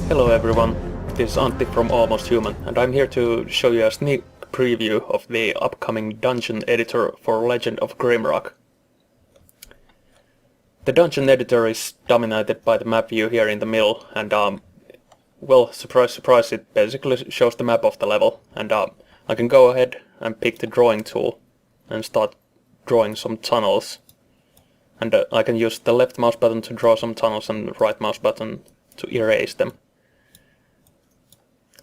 Hello everyone, this is Antti from Almost Human, and I'm here to show you a sneak preview of the upcoming dungeon editor for Legend of Grimrock. The dungeon editor is dominated by the map view here in the middle, and well, surprise surprise, it basically shows the map of the level, and I can go ahead and pick the drawing tool and start drawing some tunnels. And I can use the left mouse button to draw some tunnels and the right mouse button to erase them.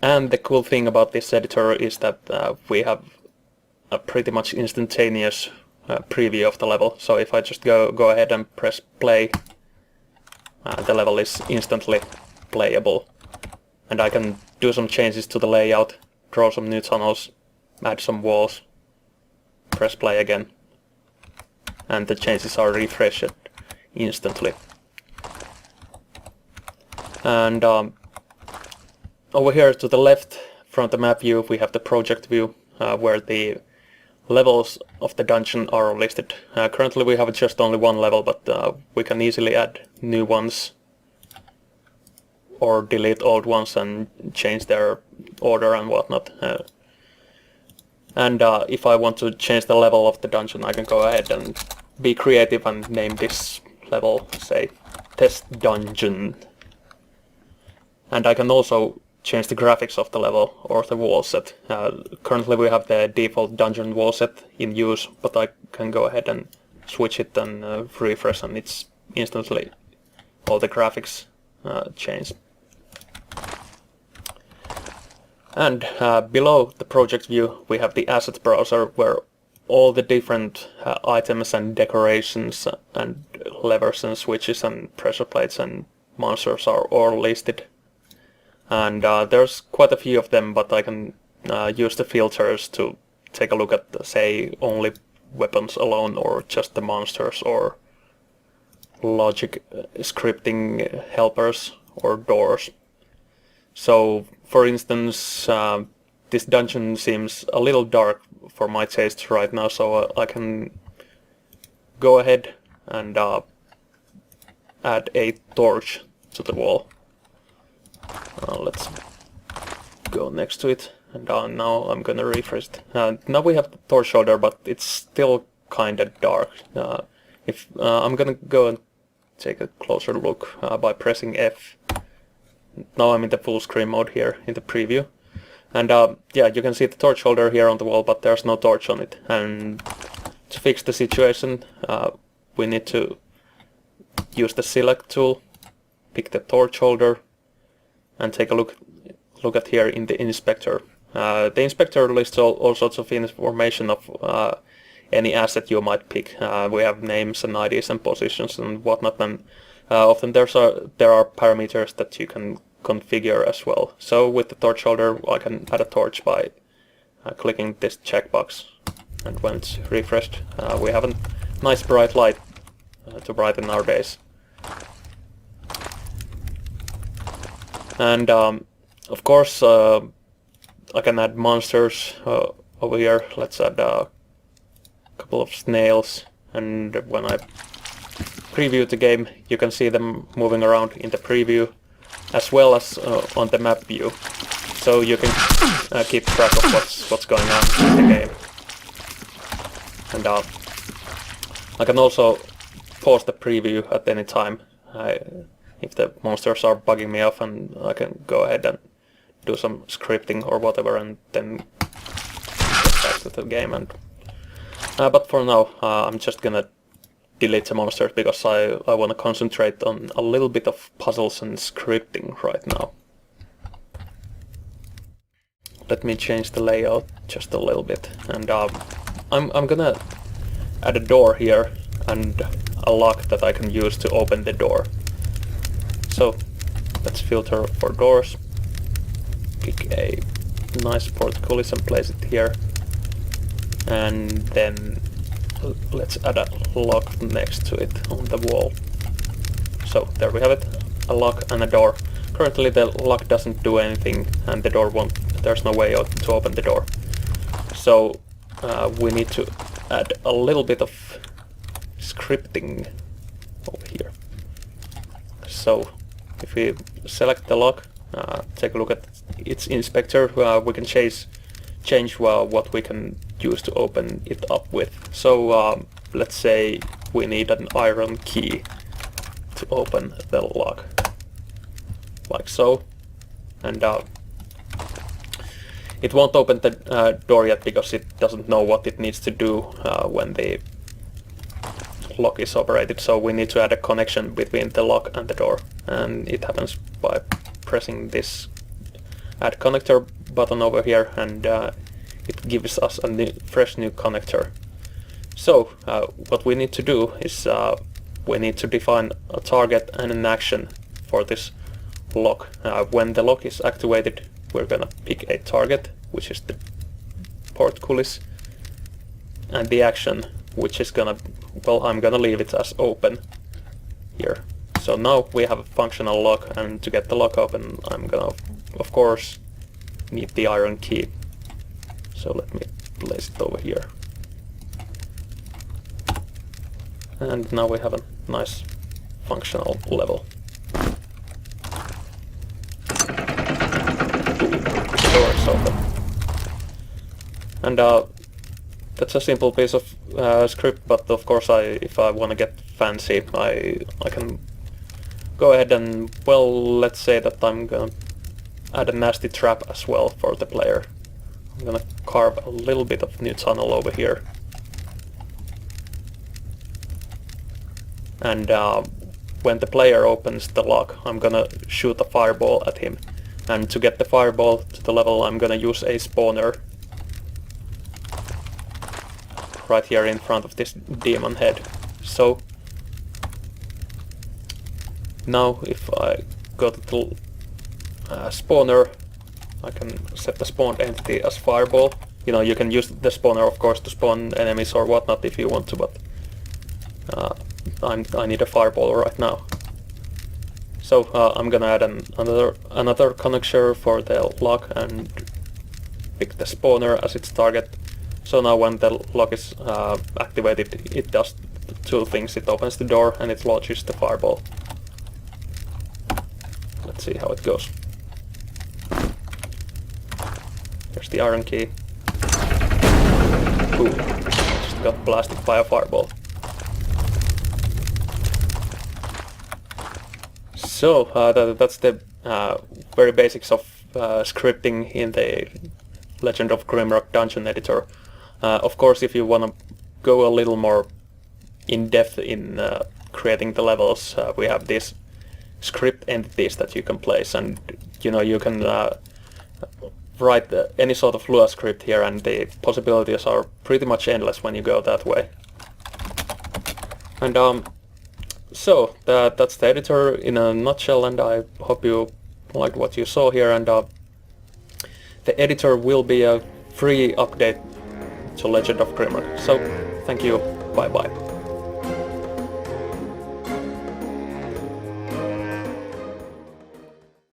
And the cool thing about this editor is that we have a pretty much instantaneous preview of the level. So if I just go ahead and press play, the level is instantly playable. And I can do some changes to the layout, draw some new tunnels, add some walls, press play again, and the changes are refreshed instantly. And over here to the left from the map view we have the project view where the levels of the dungeon are listed. Currently we have just only one level, but we can easily add new ones or delete old ones and change their order and whatnot. And if I want to change the level of the dungeon, I can go ahead and be creative and name this level, say, Test Dungeon. And I can also change the graphics of the level or the wall set. Currently we have the default dungeon wall set in use, but I can go ahead and switch it and refresh, and it's instantly all the graphics change. And below the project view we have the asset browser, where all the different items and decorations and levers and switches and pressure plates and monsters are all listed. And there's quite a few of them, but I can use the filters to take a look at, say, only weapons alone, or just the monsters, or logic scripting helpers, or doors. So, for instance, this dungeon seems a little dark for my taste right now, so I can go ahead and add a torch to the wall. Let's go next to it, and now I'm gonna refresh it. Now we have the torch holder, but it's still kinda dark. I'm gonna go and take a closer look by pressing F. Now I'm in the full screen mode here in the preview. And yeah, you can see the torch holder here on the wall, but there's no torch on it. And to fix the situation, we need to use the select tool, pick the torch holder, and take a look at here in the inspector. The inspector lists all sorts of information of any asset you might pick. We have names and IDs and positions and whatnot, and often there are parameters that you can configure as well. So with the torch holder I can add a torch by clicking this checkbox, and when it's refreshed we have a nice bright light to brighten our days. And of course I can add monsters over here. Let's add a couple of snails, and when I preview the game you can see them moving around in the preview as well as on the map view, so you can keep track of what's going on in the game. And I can also pause the preview at any time if the monsters are bugging me off, and I can go ahead and do some scripting or whatever, and then get back to the game. And but for now I'm just gonna delete the monsters because I want to concentrate on a little bit of puzzles and scripting right now. Let me change the layout just a little bit, and I'm gonna add a door here and a lock that I can use to open the door. So let's filter for doors, pick a nice portcullis and place it here, and then let's add a lock next to it on the wall. So there we have it, a lock and a door. Currently the lock doesn't do anything, and the door won't, there's no way to open the door. So we need to add a little bit of scripting over here. So if we select the lock take a look at its inspector. We can change what we can use to open it up with. So let's say we need an iron key to open the lock, like so, and it won't open the door yet because it doesn't know what it needs to do when the lock is operated, so we need to add a connection between the lock and the door, and it happens by pressing this add connector button over here, and it gives us a fresh new connector. So what we need to do is we need to define a target and an action for this lock. When the lock is activated, we're gonna pick a target, which is the portcullis, and the action, which is gonna, well, I'm gonna leave it as open here. So now we have a functional lock, and to get the lock open, I'm gonna, of course, need the iron key. So let me place it over here. And now we have a nice functional level. The door is open. And that's a simple piece of script, but of course if I want to get fancy, I can go ahead and, well, let's say that I'm gonna add a nasty trap as well for the player. I'm gonna carve a little bit of new tunnel over here. And when the player opens the lock, I'm gonna shoot a fireball at him. And to get the fireball to the level, I'm gonna use a spawner right here in front of this demon head. So now if I go to the spawner, I can set the spawned entity as fireball. You know, you can use the spawner, of course, to spawn enemies or whatnot if you want to, but I need a fireball right now. So I'm gonna add another connector for the lock and pick the spawner as its target. So now when the lock is activated, it does two things. It opens the door and it launches the fireball. Let's see how it goes. Here's the iron key. Boom. Just got blasted by a fireball. So that's the very basics of scripting in the Legend of Grimrock dungeon editor. Of course, if you want to go a little more in depth in creating the levels, we have these script entities that you can place, and you know, you can write any sort of Lua script here, and the possibilities are pretty much endless when you go that way. And so that's the editor in a nutshell, and I hope you liked what you saw here. And the editor will be a free update to Legend of Grimrock. So thank you, bye bye.